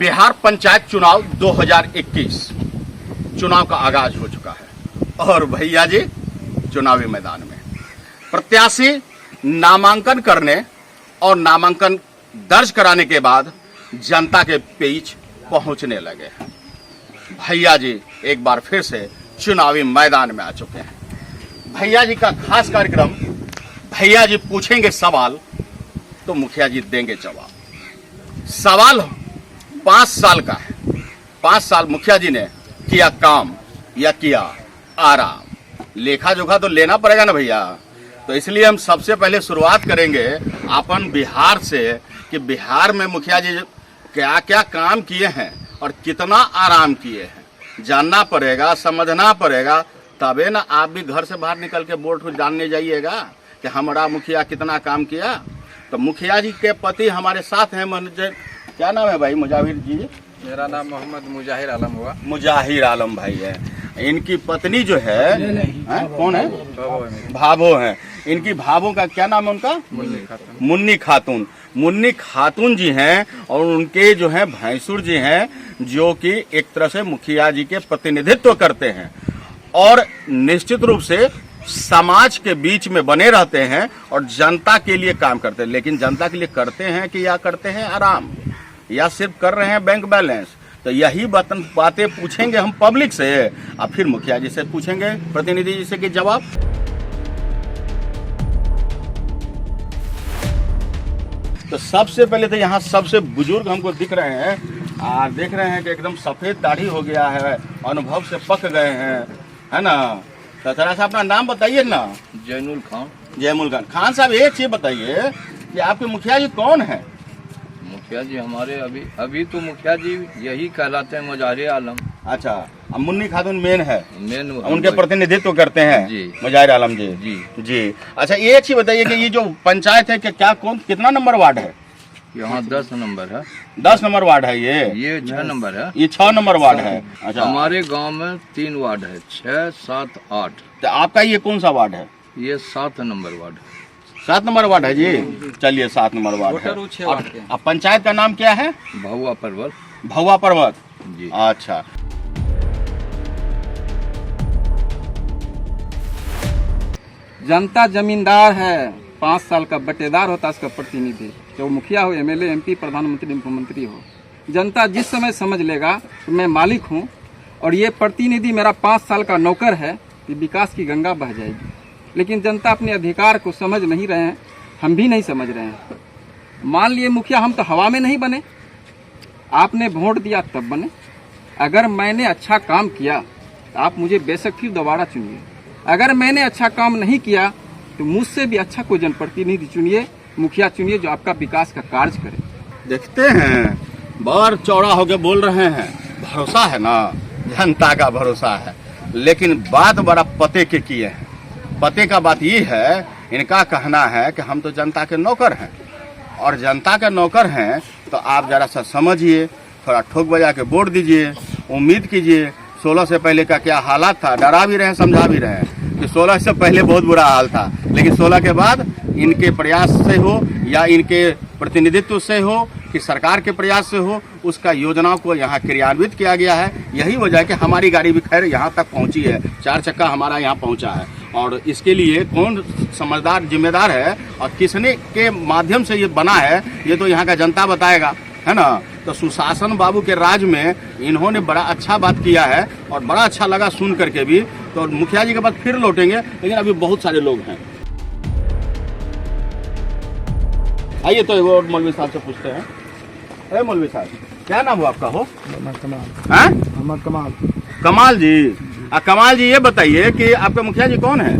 बिहार पंचायत चुनाव 2021 चुनाव का आगाज हो चुका है और भैया जी चुनावी मैदान में प्रत्याशी नामांकन करने और नामांकन दर्ज कराने के बाद जनता के बीच पहुंचने लगे हैं। भैया जी एक बार फिर से चुनावी मैदान में आ चुके हैं। भैया जी का खास कार्यक्रम, भैया जी पूछेंगे सवाल तो मुखिया जी देंगे जवाब। सवाल 5 साल का है। 5 साल मुखिया जी ने किया काम या किया आराम, लेखा जोखा तो लेना पड़ेगा ना भैया। तो इसलिए हम सबसे पहले शुरुआत करेंगे अपन बिहार से कि बिहार में मुखिया जी क्या क्या काम किए हैं और कितना आराम किए हैं, जानना पड़ेगा, समझना पड़ेगा, तबे ना आप भी घर से बाहर निकल के वोट जानने जाइएगा कि हमारा मुखिया कितना काम किया। तो मुखिया जी के पति हमारे साथ हैं, क्या नाम है भाई? मुजाहिर जी। मेरा नाम मोहम्मद मुजाहिर आलम हुआ। मुजाहिर आलम भाई है। इनकी पत्नी जो है, कौन है? भाभो है। इनकी भाभो का क्या नाम है उनका? मुन्नी खातून। मुन्नी खातून जी हैं और उनके जो है भैंसुर जी हैं, जो कि एक तरह से मुखिया जी के प्रतिनिधित्व करते हैं और निश्चित रूप से समाज के बीच में बने रहते हैं और जनता के लिए काम करते हैं। लेकिन जनता के लिए करते हैं कि या करते हैं आराम, या सिर्फ कर रहे हैं बैंक बैलेंस? तो यही बातें पूछेंगे हम पब्लिक से और फिर मुखिया जी से पूछेंगे, प्रतिनिधि जी से कि जवाब। तो सबसे पहले तो यहाँ सबसे बुजुर्ग हमको दिख रहे हैं, देख रहे हैं कि एकदम सफेद दाढ़ी हो गया है, अनुभव से पक गए हैं, है ना? तो थोड़ा सा अपना नाम बताइए ना। जैनुल खान। जैनुल खान। खान साहब एक चीज बताइए कि आपके मुखिया जी कौन है? मुखिया जी हमारे अभी तो मुखिया जी यही कहलाते हैं, मुजाहिर आलम। अच्छा, अब मुन्नी खातून मेन है, मेन उनके प्रतिनिधित्व करते हैं जी। मुजाहिर आलम जी। जी। अच्छा ये अच्छी बताइए कि ये जो पंचायत है कि क्या कितना नंबर वार्ड है? यहाँ 10 नंबर है। 10 नंबर वार्ड है ये 6 नंबर है। ये 6 नंबर वार्ड है। अच्छा, हमारे गांव में 3 वार्ड है, 6, 7, 8। तो आपका ये कौन सा वार्ड है? ये 7 नंबर वार्ड है। 7 नंबर वार्ड है जी। चलिए 7 नंबर वार्ड है। अब पंचायत का नाम क्या है? भहुआ पर्वत। भहुआ पर्वत जी। अच्छा। जनता जमींदार है, 5 साल का बटेदार होता है उसका प्रतिनिधि, जो मुखिया हो, एमएलए, एमपी, प्रधानमंत्री, मुख्यमंत्री हो। जनता जिस समय समझ लेगा तो मैं मालिक हूँ और ये प्रतिनिधि मेरा 5 साल का नौकर है कि विकास की गंगा बह जाएगी। लेकिन जनता अपने अधिकार को समझ नहीं रहे हैं, हम भी नहीं समझ रहे हैं। मान लिए मुखिया हम तो हवा में नहीं बने, आपने वोट दिया तब बने। अगर मैंने अच्छा काम किया तो आप मुझे बेशक फिर दोबारा चुनिए। अगर मैंने अच्छा काम नहीं किया तो मुझसे भी अच्छा कोई जनप्रतिनिधि चुनिए, मुखिया चुनिए, जो आपका विकास का कार्य करे। देखते हैं बार चौड़ा होके बोल रहे हैं, भरोसा है ना, जनता का भरोसा है। लेकिन बात बड़ा पते के किए हैं। पते का बात ये है, इनका कहना है कि हम तो जनता के नौकर हैं और जनता के नौकर हैं तो आप जरा सा समझिए, थोड़ा ठोक बजा के वोट दीजिए, उम्मीद कीजिए। 16 से पहले का क्या हालात था, डरा भी रहे, समझा भी रहे कि 16 से पहले बहुत बुरा हाल था, लेकिन 16 के बाद इनके प्रयास से हो या इनके प्रतिनिधित्व से हो कि सरकार के प्रयास से हो, उसका योजनाओं को यहाँ क्रियान्वित किया गया है। यही वजह है कि हमारी गाड़ी भी खैर यहाँ तक पहुँची है, 4 चक्का हमारा यहाँ पहुँचा है। और इसके लिए कौन समझदार जिम्मेदार है और किसने के माध्यम से ये बना है, ये तो यहाँ का जनता बताएगा, है ना? तो सुशासन बाबू के राज में इन्होंने बड़ा अच्छा बात किया है और बड़ा अच्छा लगा सुन करके भी। तो मुखिया जी के बाद फिर लौटेंगे, लेकिन अभी बहुत सारे लोग हैं। आइए तो वो मौलवी साहब से पूछते हैं। अरे मौलवी साहब, क्या नाम हो आपका? हो कमाल। कमाल। कमाल जी। कमाल जी ये बताइए कि आपके मुखिया जी कौन है?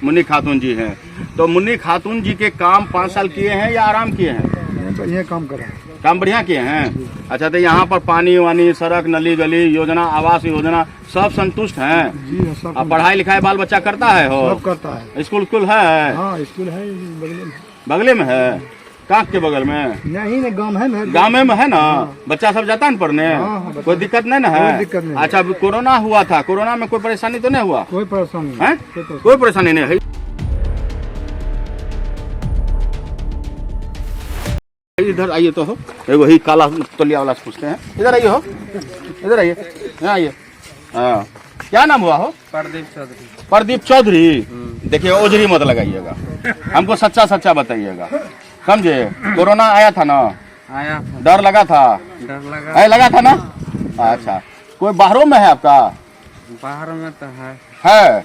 मुन्नी खातून जी हैं। तो मुन्नी खातून जी के काम 5 साल किए हैं या आराम किए हैं? बढ़िया काम करा, काम बढ़िया किए हैं। अच्छा, तो यहाँ पर पानी वानी, सड़क, नली गली योजना, आवास योजना सब संतुष्ट हैं जी? सब। अब पढ़ाई लिखाई बाल बच्चा करता है? हो सब करता है। स्कूल है? हाँ, स्कूल है बगले में है। काक के बगल में नहीं, गाँव है। गाँव में है ना? बच्चा सब जाता है पढ़ने? कोई दिक्कत नहीं ना है? दिक्कत नहीं। अच्छा, अभी कोरोना हुआ था, कोरोना में कोई परेशानी तो नहीं हुआ? कोई परेशानी है? कोई परेशानी नहीं है। इधर आइए तो हो, एगो ही काला तोलिया वाला से पूछते हैं। इधर आइए हो, इधर आइए, यहाँ आइए। हाँ, क्या नाम हुआ हो? प्रदीप चौधरी। प्रदीप चौधरी। देखिए ओझरी मत लगाइएगा, हमको सच्चा सच्चा बताइएगा, समझे? कोरोना आया था ना, आया था, डर लगा था? डर लगा, लगा था ना। अच्छा, कोई बाहरों में है आपका? बाहर में तो है।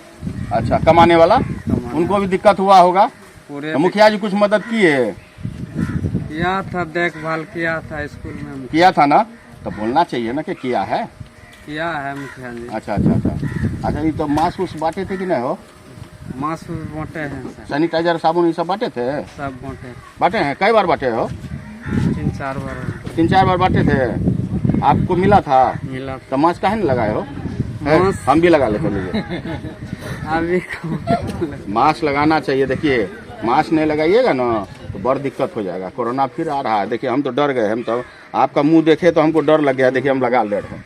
अच्छा, कमाने वाला, उनको भी दिक्कत हुआ होगा। पूरे तो मुखिया जी कुछ मदद किए? किया था, देखभाल किया था स्कूल में, किया था ना, तो बोलना चाहिए ना कि किया है। किया है मुखिया जी। अच्छा अच्छा अच्छा। अच्छा, ये तो मास्क उस बांटे थे कि नहीं हो? मास्क बांटे हैं सर, सैनिटाइजर साबुन ये सब बांटे थे? सब बांटे, बांटे हैं। कई बार बांटे हो? 3-4 बार 3-4 बार बांटे थे। आपको मिला था मिला। तो मास्क काहे नहीं लगाए हो? है? मास्क- हम भी लगा लेते लीजिए। अभी मास्क लगाना चाहिए। देखिए मास्क नहीं लगाइएगा ना तो बड़ दिक्कत हो जाएगा। कोरोना फिर आ रहा है। देखिए हम तो डर गए, हम तो आपका मुंह देखे तो हमको डर लग गया। देखिए हम लगा ले रहे हैं,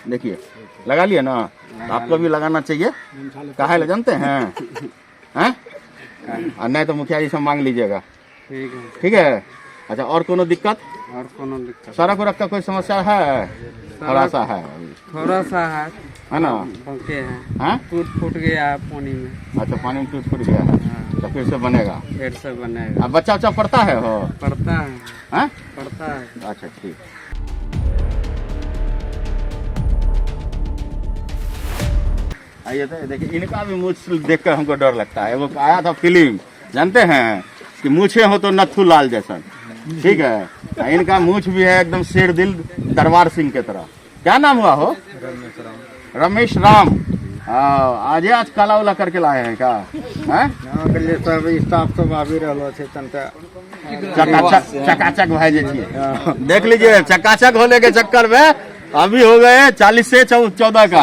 देखिए लगा लिया ना, तो आपको भी लगाना चाहिए। काहे ले जानते हैं? हैं? और नहीं तो मुखिया जी से मांग लीजिएगा, ठीक है। ठीक है? अच्छा, और कोनो दिक्कत? और कोनो दिक्कत? सड़क उड़क का कोई समस्या है? थोड़ा सा है, थोड़ा सा है ना? बंके हैं, हैं? टूट गया है पानी में। अच्छा, पानी में टूट फूट गया है तो फिर से बनेगा। फिर से बनेगा। अब बच्चा उच्चा पढ़ता है हो? पड़ता है, हैं? पड़ता है। अच्छा ठीक। आइए तो देखिए, इनका भी मूछ देखकर हमको डर लगता है। वो आया था फिल्म, जानते हैं कि मूछे हो तो नथु लाल जैसा, ठीक है? इनका मूछ भी है एकदम शेर दिल दरबार सिंह के तरह। क्या नाम हुआ हो? रमेश राम। आज काला उला करके लाए हैं क्या? हैं? सब स्टाफ तो भाभी रहो छे तनका चकाचक भाई जी छिए। देख लीजिए, चकाचक होने के चक्कर में अभी हो गए 40 से 14 का,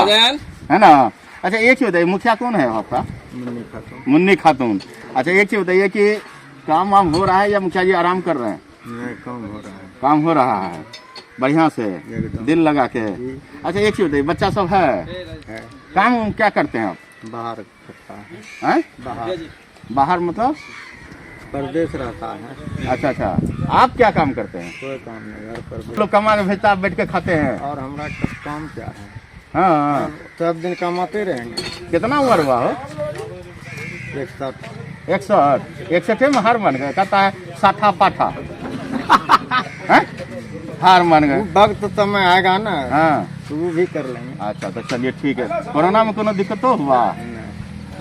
है ना? अच्छा, एक चीज बताइए, मुखिया कौन है आपका? मुन्नी खातून। अच्छा, एक चीज बताइए कि काम वाम हो रहा है या मुखिया जी आराम कर रहे हैं? काम हो रहा है, काम हो रहा है बढ़िया से, दिल लगा के। अच्छा, एक चीज बताइए, बच्चा सब है? काम क्या करते हैं आप? बाहर करता है, हैं? बाहर बाहर मतलब परदेश रहता है। अच्छा अच्छा, आप क्या काम करते हैं? कोई काम नहीं, घर पर लोग कमा के भेजता, आप बैठ के खाते हैं। और हमारा काम क्या है? हाँ, सब दिन कमाते रहेंगे। कितना उम्र हुआ हो? 61। 61 में हार मान गए, कहता है साठा पाठा। हैं? हार मान गए। वक्त समय आएगा ना, हाँ, तो वो भी कर लेंगे। अच्छा तो चलिए ठीक है। कोरोना में कोनो दिक्कत तो हुआ?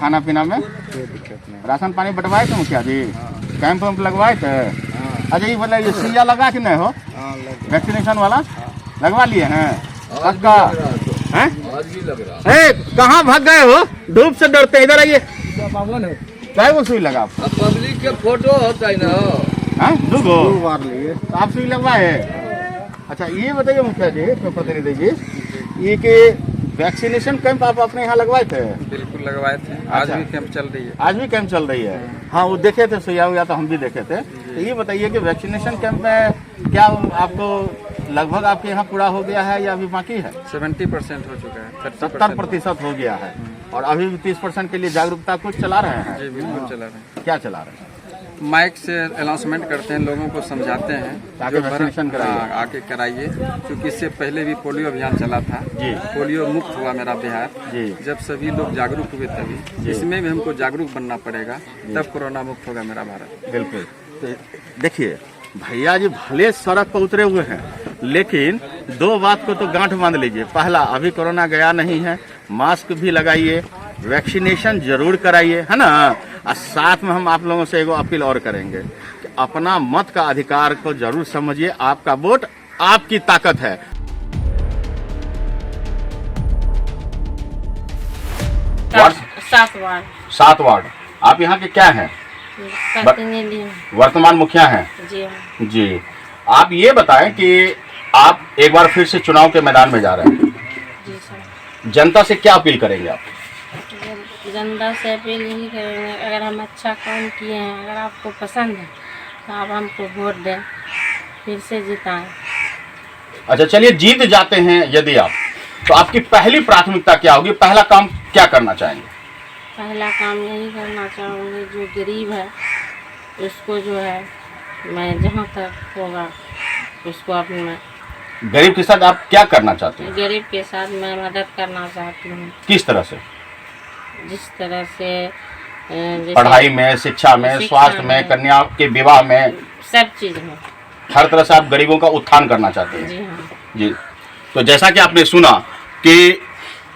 खाना पीना में कोई दिक्कत नहीं। राशन पानी बंटवाए थे मुखिया जी? कैंप वैम्प लगवाए थे? अच्छा, ये बताइए, सुइया लगा कि नहीं हो? वैक्सीनेशन वाला लगवा लिए हैं? सबका हैं? आज भी लग रहा ए, कहाँ भाग गए हो? धूप से डरते, इधर आइए। क्या वो सुई लगा आपको? अब पब्लिक के फोटो होता है ना। हाँ, दो बार लिए। तो आप सुई लगवाए? अच्छा, ये बताइए मुखिया जी, प्रतिनिधि जी, ये कि वैक्सीनेशन कैंप आप अपने यहाँ लगवाए थे? बिल्कुल लगवाए थे, आज अच्छा। भी कैंप चल रही है। आज भी कैंप चल रही है? हाँ, वो देखे थे सुइया हुआ तो हम भी देखे थे। तो ये बताइए कि वैक्सीनेशन कैंप में क्या आपको लगभग आपके यहाँ पूरा हो गया है या अभी बाकी है? 70% हो चुका है, 70% हो गया है, और अभी भी 30% के लिए जागरूकता कुछ चला रहे हैं? जी बिल्कुल चला रहे हैं। क्या चला रहे हैं? माइक से अनाउंसमेंट करते हैं, लोगों को समझाते हैं ताकि वैक्सीनेशन कराइए। हाँ, आके कराइए, क्योंकि इससे पहले भी पोलियो अभियान चला था। जी। पोलियो मुक्त हुआ मेरा बिहार, जी। जब सभी लोग जागरूक हुए तभी। इसमें भी हमको जागरूक बनना पड़ेगा, तब कोरोना मुक्त होगा मेरा भारत। बिल्कुल। तो देखिए भैया जी भले सड़क पर उतरे हुए हैं, लेकिन दो बात को तो गांठ बांध लीजिए। पहला, अभी कोरोना गया नहीं है, मास्क भी लगाइए, वैक्सीनेशन जरूर कराइए, है ना? और साथ में हम आप लोगों से एगो अपील और करेंगे कि अपना मत का अधिकार को जरूर समझिए। आपका वोट आपकी ताकत है। Ward 7 ward. आप यहाँ के क्या हैं? प्रतिनिधि वर्तमान मुखिया हैं? जी हाँ। जी। आप ये बताएं कि आप एक बार फिर से चुनाव के मैदान में जा रहे हैं, जी सर। जनता से क्या अपील करेंगे आप? जनता से अपील यही करेंगे, अगर हम अच्छा काम किए हैं, अगर आपको पसंद है तो आप हमको वोट दें, फिर से जिताएं। अच्छा चलिए, जीत जाते हैं यदि आप, तो आपकी पहली प्राथमिकता क्या होगी? पहला काम क्या करना चाहेंगे? पहला काम यही करना चाहूँगी, जो गरीब है उसको जो है मैं जहाँ तक होगा उसको अपना गरीब के साथ आप क्या करना चाहते हैं? गरीब के साथ मैं मदद करना चाहती हूँ। किस तरह से? जिस तरह से जैसे पढ़ाई में, शिक्षा में, शिक्षा स्वास्थ्य में, में, कन्या के विवाह में, सब चीज़ में। हर तरह से आप गरीबों का उत्थान करना चाहते हैं। जी हाँ। जी। तो जैसा कि आपने सुना कि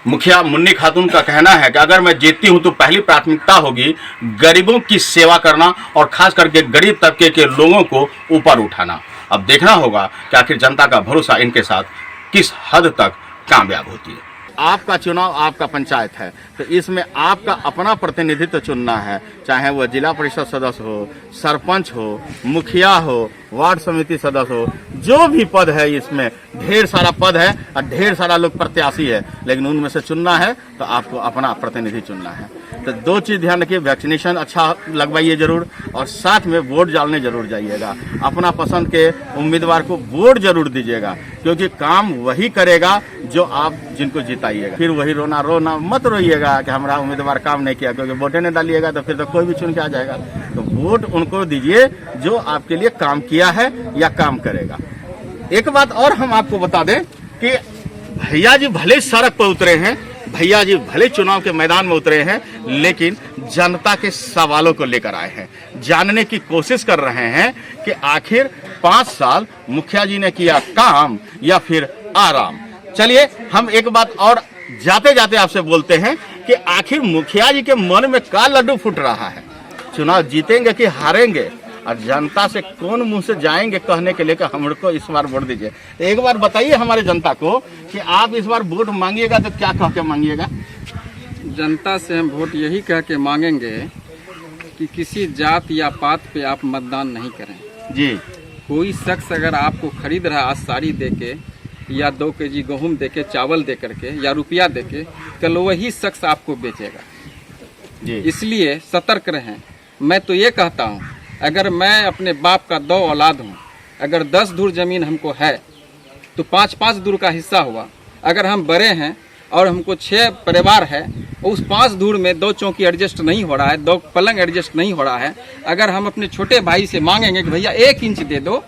मुखिया मुन्नी खातून का कहना है कि अगर मैं जीतती हूं तो पहली प्राथमिकता होगी गरीबों की सेवा करना और खास करके गरीब तबके के लोगों को ऊपर उठाना। अब देखना होगा कि आखिर जनता का भरोसा इनके साथ किस हद तक कामयाब होती है। आपका चुनाव आपका पंचायत है, तो इसमें आपका अपना प्रतिनिधित्व चुनना है, चाहे वह जिला परिषद सदस्य हो, सरपंच हो, मुखिया हो, वार्ड समिति सदस्य हो, जो भी पद है। इसमें ढेर सारा पद है और ढेर सारा लोग प्रत्याशी है, लेकिन उनमें से चुनना है तो आपको अपना प्रतिनिधि चुनना है। तो दो चीज़ ध्यान रखिए, वैक्सीनेशन अच्छा लगवाइए जरूर, और साथ में वोट डालने जरूर जाइएगा। अपना पसंद के उम्मीदवार को वोट जरूर दीजिएगा, क्योंकि काम वही करेगा जो आप जिनको जिताइएगा। फिर वही रोना मत रोइएगा कि हमारा उम्मीदवार काम नहीं किया, क्योंकि वोटें नहीं डालिएगा तो फिर तो कोई भी चुन के आ जाएगा। तो वोट उनको दीजिए जो आपके लिए काम किया है या काम करेगा। एक बात और हम आपको बता दें कि भैया जी भले सड़क पर उतरे हैं, भैया जी भले चुनाव के मैदान में उतरे हैं, लेकिन जनता के सवालों को लेकर आए हैं, जानने की कोशिश कर रहे हैं कि आखिर 5 साल मुखिया जी ने किया काम या फिर आराम। चलिए हम एक बात और जाते जाते आपसे बोलते हैं कि आखिर मुखिया जी के मन में क्या लड्डू फूट रहा है, चुनाव जीतेंगे कि हारेंगे, और जनता से कौन मुंह से जाएंगे कहने के लिए कि हमको इस बार वोट दीजिए। तो एक बार बताइए हमारे जनता को कि आप इस बार वोट मांगिएगा तो क्या कह के मांगिएगा? जनता से हम वोट यही कह के मांगेंगे कि किसी जात या पात पे आप मतदान नहीं करें। जी। कोई शख्स अगर आपको खरीद रहा है आज साड़ी दे के या 2 केजी गेहूँ दे के, चावल दे करके या रुपया दे के, कल वही शख्स आपको बेचेगा। जी। इसलिए सतर्क रहें। मैं तो ये कहता हूँ, अगर मैं अपने बाप का 2 औलाद हूँ, अगर 10 धूर जमीन हमको है तो 5-5 धूर का हिस्सा हुआ। अगर हम बड़े हैं और हमको 6 परिवार है, उस 5 धूर में 2 चौकी एडजस्ट नहीं हो रहा है, 2 पलंग एडजस्ट नहीं हो रहा है, अगर हम अपने छोटे भाई से मांगेंगे कि भैया 1 इंच दे दो,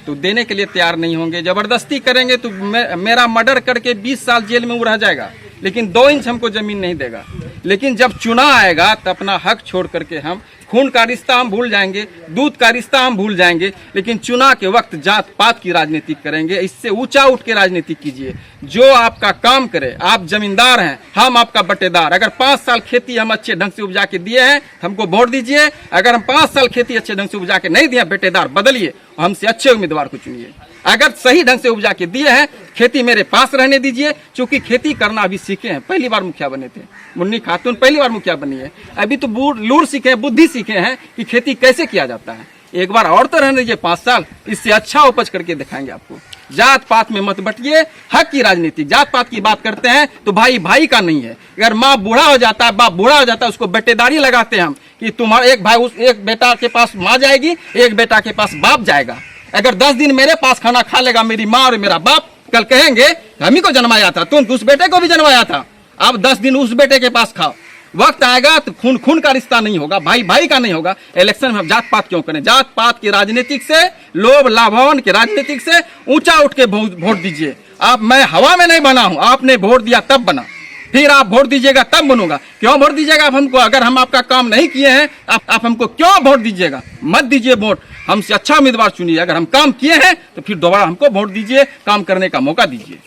तो देने के लिए तैयार नहीं होंगे। ज़बरदस्ती करेंगे तो मेरा मर्डर करके 20 साल जेल में वो रह जाएगा, लेकिन 2 इंच हमको ज़मीन नहीं देगा। लेकिन जब चुनाव आएगा तो अपना हक छोड़ करके हम खून का रिश्ता हम भूल जाएंगे, दूध का रिश्ता हम भूल जाएंगे, लेकिन चुनाव के वक्त जात पात की राजनीति करेंगे। इससे ऊंचा उठ के राजनीति कीजिए, जो आपका काम करे। आप जमींदार हैं, हम आपका बटेदार। अगर 5 साल खेती हम अच्छे ढंग से उपजा के दिए हैं, हमको वोट दीजिए। अगर हम 5 साल खेती अच्छे ढंग से उपजा के नहीं दिए, बटेदार बदलिए, हमसे अच्छे उम्मीदवार को चुनिए। अगर सही ढंग से उपजा के दिए हैं, खेती मेरे पास रहने दीजिए, क्योंकि खेती करना अभी सीखे हैं। पहली बार मुखिया बने थे, मुन्नी खातून पहली बार मुखिया बनी है। अभी तो लूर सीखे हैं, बुद्धि सीखे हैं कि खेती कैसे किया जाता है। एक बार और तो रहने दीजिए 5 साल, इससे अच्छा उपज करके दिखाएंगे आपको। जात पात में मत बटिए, हक की राजनीति। जात पात की बात करते हैं तो भाई भाई का नहीं है। अगर माँ बूढ़ा हो जाता है, बाप बूढ़ा हो जाता है, उसको बेटेदारी लगाते हैं हम कि तुम्हारा एक भाई, एक बेटा के पास माँ जाएगी, एक बेटा के पास बाप जाएगा। अगर 10 दिन मेरे पास खाना खा लेगा मेरी माँ और मेरा बाप, कल कहेंगे हम ही को जन्माया था, तुम उस बेटे को भी जन्माया था, अब 10 दिन उस बेटे के पास खाओ। वक्त आएगा तो खून खून का रिश्ता नहीं होगा, भाई भाई का नहीं होगा। इलेक्शन में हम जात पात क्यों करें? जात पात की राजनीतिक से, लोभ लाभवन की राजनीतिक से ऊंचा उठ के वोट दीजिए। आप, मैं हवा में नहीं बना हूं, आपने वोट दिया तब बना, फिर आप वोट दीजिएगा तब बनूंगा। क्यों वोट दीजिएगा आप हमको? अगर हम आपका काम नहीं किए हैं, आप हमको क्यों वोट दीजिएगा? मत दीजिए वोट, हमसे अच्छा उम्मीदवार चुनिए। अगर हम काम किए हैं तो फिर दोबारा हमको वोट दीजिए, काम करने का मौका दीजिए।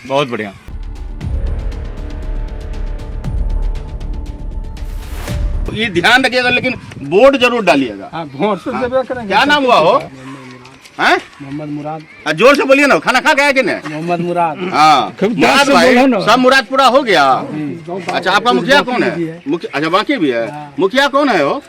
बहुत बढ़िया। ये ध्यान रखिएगा, लेकिन वोट जरूर डालिएगा। वोट तो देबे करेंगे। क्या नाम हुआ हो? हैं? मोहम्मद मुराद। जोर से बोलिए ना, खाना खा गया कि नहीं? मोहम्मद मुराद। हाँ, मुराद भाई, सब मुराद पूरा हो गया। अच्छा, आपका मुखिया कौन है? अच्छा, बाकी भी है। मुखिया कौन है वो?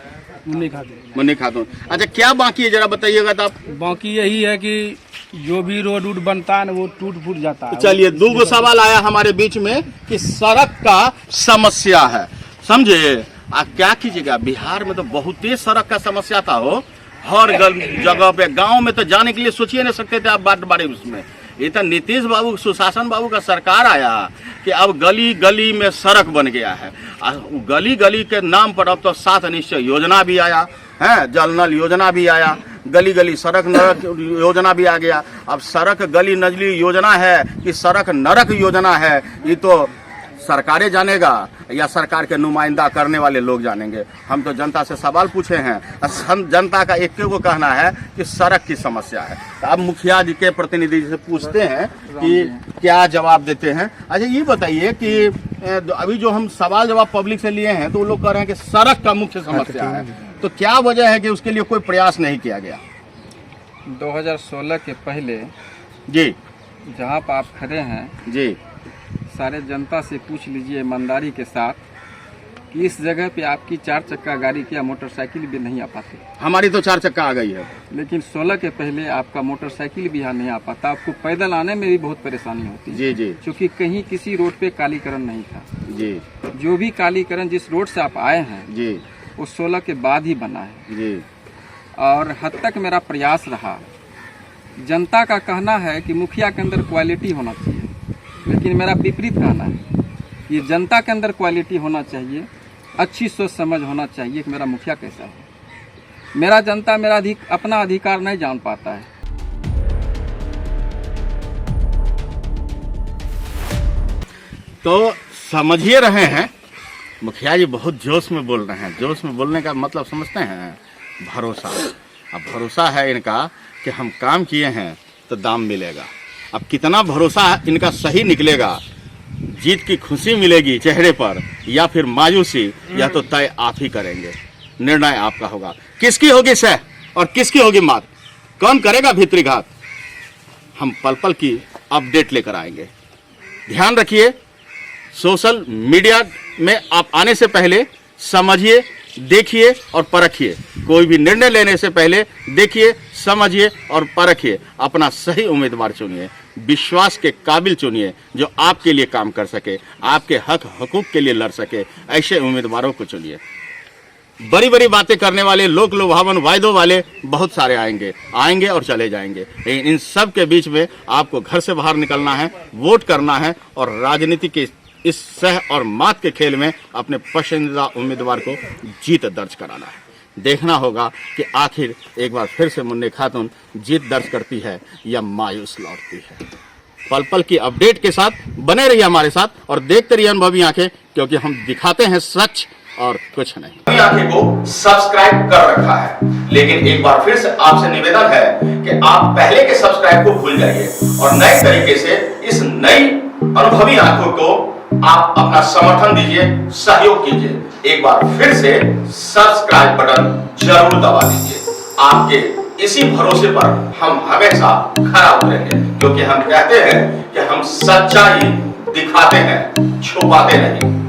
मुन्नी खातून। मुन्नी खातून। अच्छा, क्या बाकी है जरा बताइएगा। तो आप, बाकी यही है कि जो भी रोड वोड बनता है ना, वो टूट फूट जाता है। चलिए, 2 फसवाल आया हमारे बीच में कि सड़क का समस्या है, समझे। आप क्या कीजिएगा, बिहार में तो बहुत ही सड़क का समस्या था हो। हर जगह पे, गांव में तो जाने के लिए सोचिए नहीं सकते थे आप बात बारे उसमें। ये तो नीतीश बाबू, सुशासन बाबू का सरकार आया कि अब गली गली में सड़क बन गया है। गली गली के नाम पर अब तो 7 निश्चय योजना भी आया है, जल नल योजना भी आया, गली गली सड़क नरक योजना भी आ गया। अब सड़क गली नजली योजना है कि सड़क नरक योजना है, ये तो सरकारें जानेगा या सरकार के नुमाइंदा करने वाले लोग जानेंगे। हम तो जनता से सवाल पूछे हैं, हम जनता का एक को कहना है कि सड़क की समस्या है। तो अब मुखिया जी के प्रतिनिधि से पूछते हैं कि क्या जवाब देते हैं। अच्छा ये बताइए कि अभी जो हम सवाल जवाब पब्लिक से लिए हैं तो वो लोग कह रहे हैं कि सड़क का मुख्य समस्या है, तो क्या वजह है कि उसके लिए कोई प्रयास नहीं किया गया? 2016 के पहले जी जहाँ पर आप खड़े हैं, जी सारे जनता से पूछ लीजिए ईमानदारी के साथ कि इस जगह पे आपकी 4 चक्का गाड़ी या मोटरसाइकिल भी नहीं आ पाती। हमारी तो 4 चक्का आ गई है, लेकिन 16 के पहले आपका मोटरसाइकिल भी यहाँ नहीं आ पाता, आपको पैदल आने में भी बहुत परेशानी होती है। जी जी क्योंकि कहीं किसी रोड पे कालीकरण नहीं था। जी जो भी कालीकरण जिस रोड से आप आए हैं जी वो 16 के बाद ही बना है। जी और हद तक मेरा प्रयास रहा। जनता का कहना है कि मुखिया के अंदर क्वालिटी होना चाहिए, लेकिन मेरा विपरीत कहना है कि जनता के अंदर क्वालिटी होना चाहिए, अच्छी सोच समझ होना चाहिए कि मेरा मुखिया कैसा है। मेरा जनता मेरा अपना अधिकार नहीं जान पाता है। तो समझिए रहे हैं, मुखिया जी बहुत जोश में बोल रहे हैं। जोश में बोलने का मतलब समझते हैं, भरोसा। अब भरोसा है इनका कि हम काम किए हैं तो दाम मिलेगा। अब कितना भरोसा इनका सही निकलेगा, जीत की खुशी मिलेगी चेहरे पर या फिर मायूसी, यह तो तय आप ही करेंगे। निर्णय आपका होगा, किसकी होगी सह और किसकी होगी मात, कौन करेगा भीतरी घात। हम पल पल की अपडेट लेकर आएंगे। ध्यान रखिए, सोशल मीडिया में आप आने से पहले समझिए, देखिए और परखिए। कोई भी निर्णय लेने से पहले देखिए, समझिए और परखिए। अपना सही उम्मीदवार चुनिए, विश्वास के काबिल चुनिए, जो आपके लिए काम कर सके, आपके हक हकूक के लिए लड़ सके। ऐसे उम्मीदवारों को चुनिए। बड़ी बड़ी बातें करने वाले, लोक लुभावन वायदों वाले बहुत सारे आएंगे और चले जाएंगे, लेकिन इन सब के बीच में आपको घर से बाहर निकलना है, वोट करना है और राजनीति के इस सह और मात के खेल में अपने पसंदीदा उम्मीदवार को जीत दर्ज कराना है। देखना होगा कि आखिर एक बार फिर से मुन्नी खातून जीत दर्ज करती है या मायूस लौटती है। पल पल की अपडेट के साथ बने रहिए हमारे साथ और देखते रहिए अनुभवी आंखें, क्योंकि हम दिखाते हैं सच और कुछ नहीं। अनुभवी आंखें को सब्सक्राइब कर रखा है, लेकिन एक बार फिर से आपसे निवेदन है कि आप पहले के सब्सक्राइब को भूल जाइए और नए तरीके से इस नई अनुभवी आंखों को आप अपना समर्थन दीजिए, सहयोग कीजिए। एक बार फिर से सब्सक्राइब बटन जरूर दबा दीजिए। आपके इसी भरोसे पर हम हमेशा खरा उतरेंगे, क्योंकि हम कहते हैं कि हम सच्चाई दिखाते हैं, छुपाते नहीं।